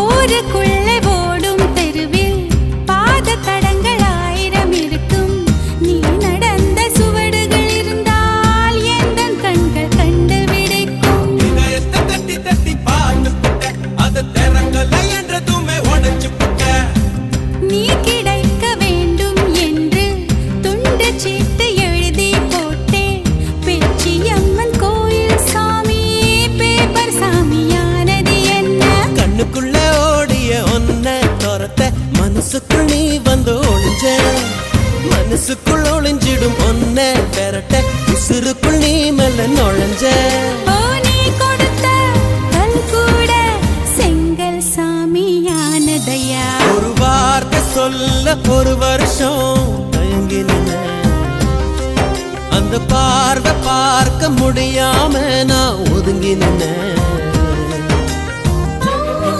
ஊருக்குள்ளே ஓடும் தெருவில் பாத தடங்கள் 1000 இருக்கும். நீ நடந்த சுவடுகள் இருந்தால் எந்தன் கண்கள் கண்டு விடைக்கும். இதயத்தை தட்டி தட்டி பாட்டு புட்ட அது திறங்கலை என்றதுமே உடைச்சு புட்ட. நீ கிடைக்க வேண்டும் என்று துண்டு சீட்டு எழுதி போட்டேன். பேச்சியம்மன் கோயில் சாமி பேப்பர் சாமியானது என்ன? கண்ணுக்குள்ள ஓடிய ஒன்ன துரத்த மனசுக்குள் நீ வந்து ஒளிஞ்ச. மனசுக்குள் ஒளிஞ்சிடும் ஒன்ன பெறட்ட உசுருக்குள் நீ மெல்ல நுழைஞ்ச. ஓ நீ கொடுத்த கல் கூட செங்கல் சாமியானதையா? ஒரு வார்த்தை சொல்ல ஒரு வருஷம் தயங்கி நின்ன. அந்த பார்வை பார்க்க முடியாம நான் ஒதுங்கி நின்ன.